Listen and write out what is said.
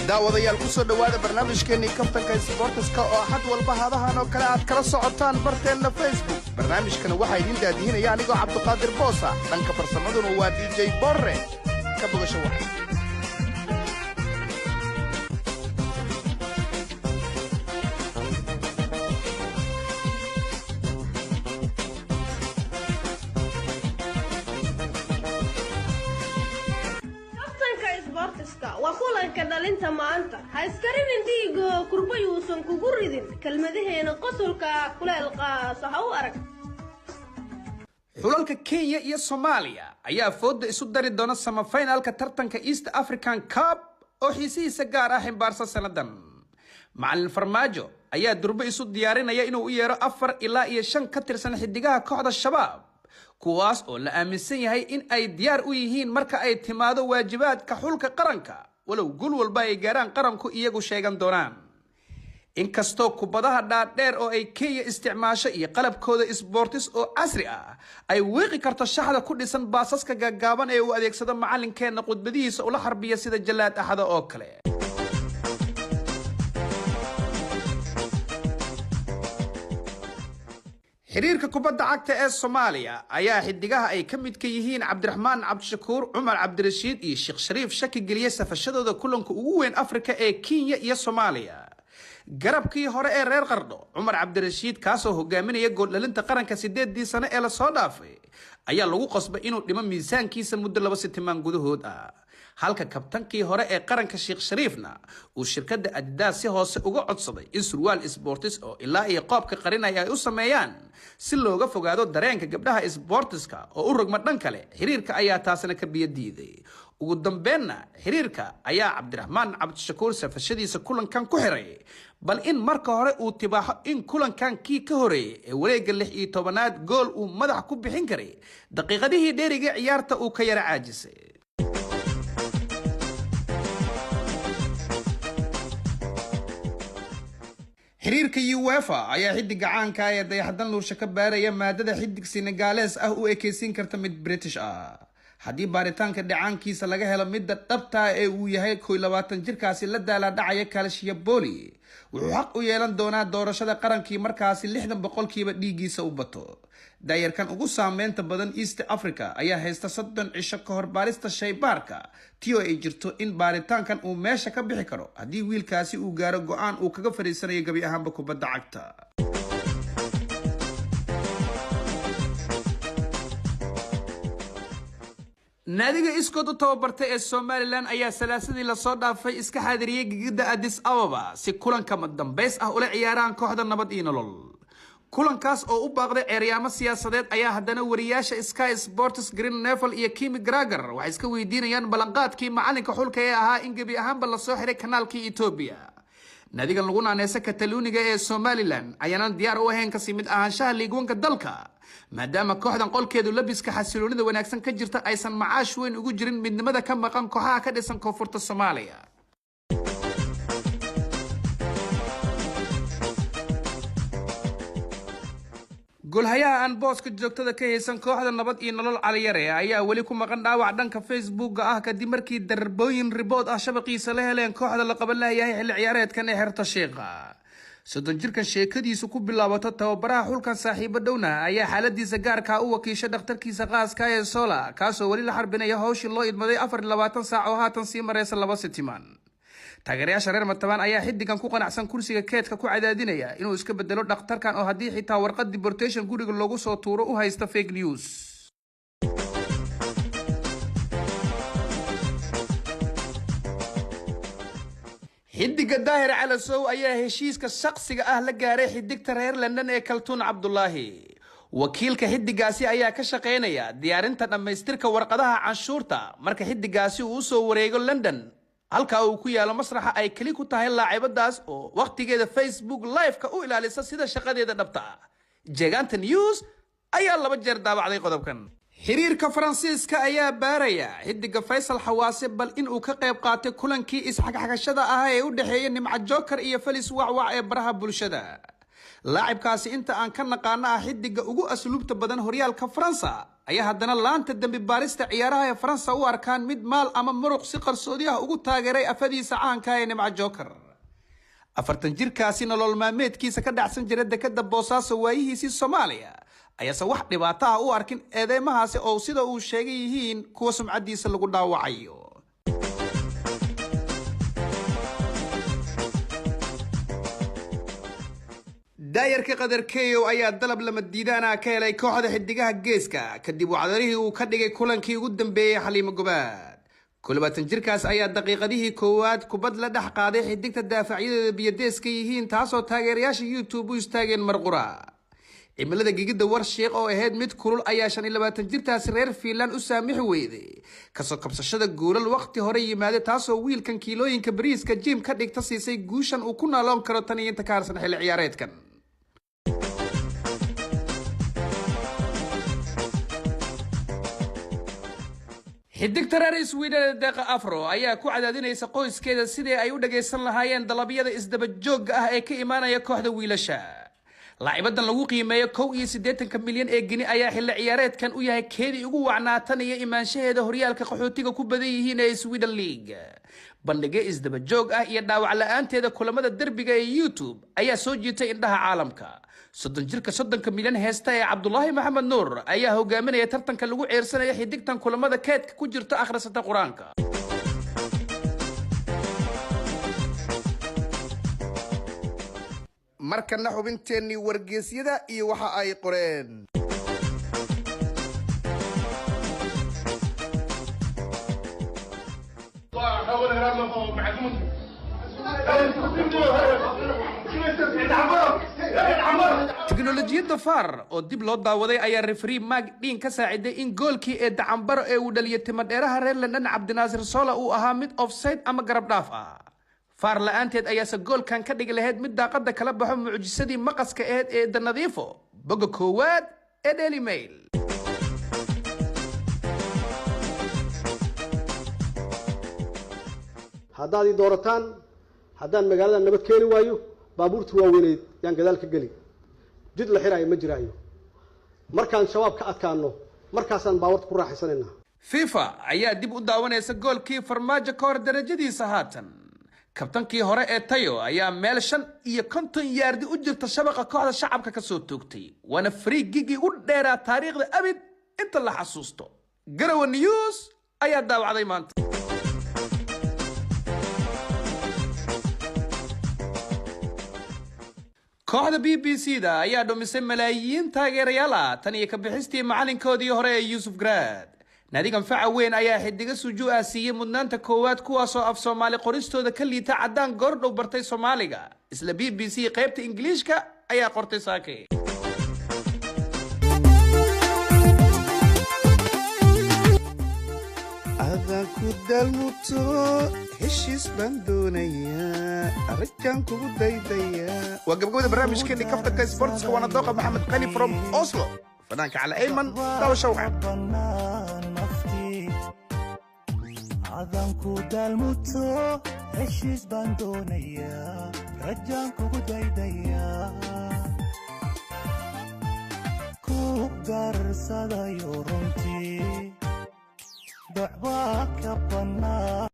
daawadayaal ku soo dhawaada barnaamijkeennii kaftanka isboortiska oo axad walba hadahan oo kale aad kala socotaan barteenna Facebook. barnaamijkana waxaa idin daadihinaya anigoo Cabduqaadir Boosa, dhanka farsamaduna waa DJ Borre. ka bogasho waxa وكلن دلنتا maanta ha iskarin indiigo kurbayuusan kugu ridin kalmadaheena qosolka kuleelqa saxaw arag xulalka Kenya iyo Soomaaliya ayaa fooda isu dari doona semifinalka tartanka East African Cup oo xiisiisa gaar ah ximbaarsan sanadan macallin Farmaajo ayaa durba isu diyaarinaya inuu u yeero 4 ilaa 5 ka tirsan xidigaha kooxda Shabaab kuwaas oo la aaminsan yahay in ay diyaar u yihiin marka ay timaado waajibaadka xulka qaranka walow gul walba ay gaaraan qaranku iyagu sheegan doonaan inkastoo kubadaha dhaadheer oo ay Kenya isticmaasho iyo qalabkooda sports oo casri ah ay weeqi karto shaxda ku dhisan baasaska gaagaaban ee uu adeegsado macallinkeena qudbadihiisa ula harbiya sida Jalaad Axada oo kale xiriirka kubadda cagta ee Soomaaliya ayaa xidigaha ay ka mid ka yihiin Cabdiraxmaan Cabdishakuur Umar Cabdirashiid iyo Sheekh Shariif shaki geliyay safashadooda kulanka ugu weyn Afrika ee Kenya iyo Soomaaliya garabkii hore ee reer Qardho Umar Cabdirashiid kaasoo hogaaminaya gool dhalinta qaranka 8 sano ee la soo dhaafay ayaa lagu qasbay inuu dhimo miisaankiisa muddo 2 sitimaan gudahood ah halka kabtankii hore ee qaranka Sheekh Shariifna uu shirkadda Adidas si hoose uga codsaday in surwaal sports oo ilaa iyo qoobka qarinaya ay u sameeyaan si looga fogaado dareenka gabdhaha sportska oo u rogma dhan kale xiriirka ayaa taasna ka biyadiiday ugu dambeynna xiriirka ayaa Cabdiraxmaan Cabdishakuur safashadiisa kulankan ku xiray bal in marka hore uu tibaaxo in kulankan kii ka horeeyay ee wareegga 16aad gool uu madax ku bixin karay daqiiqadihii dheeriga ciyaarta uu ka yara caajisay xiriirka UEFA ayaa xidiga caanka ah ee dayaxdan luursha ka baaraya maadada xidig Senegalese ah u ekeysiin karta mid British ah haddii baaritaanka dhacaankiisa laga helo midda dhabta ee uu yahay 22 jirkaasi la daala dhacaya Kalashiyaboli wuxuu xaq u yeelan doonaa doorashada qarankii markaasi 60% dhiigiisa u bato daayarkan ugu saameynta badan East Africa ayaa haysta 30 cisho ka hor baarista shaybaarka tiyo ay jirto in baaritaankan uu meesha ka bixi karo haddii wiilkaasi uu gaaro go'aan uu kaga fariisanayo gabi ahaanba kubadda cagta naadiga iskood u tababartay ee Somaliland ayaa salaasadii la soo dhaafay iska xaadiriyay gigida Addis Ababa si kulanka dambeys ah ula ciyaaraan kooxda nabad iyo nolol kulankaas oo u baaqday ciyaaryaamo siyaasadeed ayaa haddana wariyaasha Sky Sports Green Neville iyo Kimi Grager waxay iska weydiinayaan balanqaadkii macalinka xulka ee ahaa in gabi ahaanba la soo xiray kanaalkii Ethiopia naadigan lagu naaneysa Catalonia ee Somaliland ayaana diyaar u ahayn ka simid ahaanshaha liigwanka dalka maadaama kooxdan qolkeedu labiska xasiloonida wanaagsan ka jirta aysan macaash weyn ugu jirin midnimada ka maqan kooxaha ka dhisan koonfurta Soomaaliya golhayaha aan booska joogtada ka haysan kooxda nabad iyo nolol caliyare ayaa wali ku maqan dhaawac dhanka Facebook ah kadib markii darbooyin ribood ah shabaqiisa la heleen kooxda la qaban lahayahay xilli ciyaareedkan ee xirta Sheekha 30 jirkan sheekadiisu ku bilaabato tababaraha xulkan saaxiibo dhowna ayaa xaaladiisa gaarka u wakiisha dhakhtarkiisa qaaska ee Sola kaasoo wali la xarbinaya hawshii loo idmaday 24 saac oo haatan sii mareysa 2 sitimaan taageerayaasha reer Matabaan ayaa xidigan ku qanacsan kursiga keedka ku cadaadinaya inuu iska bedelo dhakhtarkan oo haddii xitaa warqad deportation guriga loogu soo tuuro u haysta fake news xidiga Daahir Calasow ayaa heshiiska shaqsiga ah la gaaray xidigta reer London ee Kaltuun Cabdullaahi wakiilka xidigaasi ayaa ka shaqeynaya diyaarinta dhamaystirka warqadaha canshuurta marka xidigaasi uu soo wareego London halka uu ku yaalo masraxa ay kali ku tahay laacibadaas oo waqtigeeda Facebook live-ka u ilaalisa sida shaqadeeda dhabta ah Jeganta News ayaa 2 jeer daabacday qodobkan xiriirka Faransiiska ayaa baaraya xidiga Faisal Xawaase bal in uu ka qayb qaatay kulankii isxaqxaqashada ah ee u dhaxeeyay Nimca Joker iyo Felis Wacwac ee baraha bulshada laacibkaasi inta aan ka naqaana xidiga ugu asluubta badan horyaalka Faransa ayaa haddana laanta dambi baarista ciyaaraha ee Faransa u arkaan mid maal ama muruq si qarsoodi ah ugu taageeray afadiisa caanka ee Nimco Joker. 40 jirkaasi nolol maalmeedkiisa ka dhacsan jiray dekada Boosaaso waayihiisii Soomaaliya ayaase wax dhibaato ah u arkin eedeymahaasi oo sida uu sheegay yihiin kuwa sumcadiisa lagu dhaawacayo. daayarka qadarkeeyo ayaa dalab lama diidaan ah ka helay kooxda xidigaha geeska kadib wacdarihii uu ka dhigay kulankii ugu dambeeyay Xaliimo Gobaad. 20 jirkaas ayaa daqiiqadihii koowaad kubad la dhex qaaday xidigta daafacyada biyadeeska yihiin taasoo taageerayaasha YouTube u istaageen marqura. cimilada gigida Warshiiq oo ahayd mid kulul ayaa 25 jirtaas reer Finland u saamix weyday kasoo kabsashada goolal waqti hore yimaade taasoo wiilkan kiilooyinka bariiska jim ka dhigta siisay guushan uu ku naaloon karo tan iyo inta ka harsan xilli ciyaareedkan. xidigta reer Sweden Deqa Afro ayaa ku cadaadinaysa qoyskeeda sidii ay u dhageysan lahaayeen dalabyada isdaba joogga ah ee ka imaanaya kooxda wiilasha. laacibadan lagu qiimeeyo 81 milyan ee gini ayaa xilli ciyaareedkan u yahay keedii ugu wacnaatan iyo imaanshaheeda horyaalka qaxootiga ku badan yihiin ee Sweden League. bandhiga isdaba joog ah iyo dhaawac la'aanteeda kulamada derbiga ee YouTube ayaa soo jiitay indhaha caalamka. 30 milyan heesta ee Cabdullaahi Maxamed Nuur ayaa hogaaminaya tartanka lagu ceersanayo xidigtan kulamada keedka ku jirta akhrisata Quraanka. markana xubinteennii wargeysyada iyo waxa ay qoreen. tiknoolajiyadda VAR oo dib loo daawaday ayaa referee Mark Dean ka saaciday in goolkii ee Dacambaro ee uu dhaliyay timadheeraha reer London Cabdinaasir Sola uu ahaa mid offside ama garab dhaaf ah. VAR la'aanteed ayaase goolkan ka dhigi lahayd mid daaqada kala baxo mucjisadii maqaska ahayd ee Danadiifo boga koowaad ee Daily Mail. haddaad i doorataan haddaan magaalada nabad keeni waayo baabuurta waaweyned yaan gadaal ka geli jid la xiraayo ma jiraayo markaan shabaab ka adkaano markaasaan baawarta ku raaxaysanayna. FIFA ayaa dib u daawanaysa goolkii Farmaajo ka hor darajadiisa haatan. kabtankii hore ee Tayo ayaa meel 55 yaardi u jirta shabaqa kooxda shacabka ka soo toogtay waana free gigi u dheeraa taariikhda abid inta la xasuusto. Garawa News ayaa daawacday maanta. kooxda BBC-da ayaa dhumisay malaayiin taageerayaal ah tan iyo ka bixistii macalinkoodii hore ee Yusuf Garaad. naadigan faca weyn ayaa xidiga sujuu ah siiyay mudnaanta koowaad kuwaasoo af Soomaali qoristooda ka liita cadaan goordhow bartay Soomaaliga. isla BBC qaybta Ingiriiska ayaa qortay saakay. adaan ku dalmuto heshiis baan doonayaa arrinkan kugu daydaya. waa gabagabada barnaamijkeennii kaftanka sportska waana dooqa Maxamed Qani from Oslo fanaanka Cali Ayman daawasho wacan. adaan ku dalmuto heshiis baan doonayaa rajaan kugu daydaya ku garsadayo runtii dacwaa ka bannaan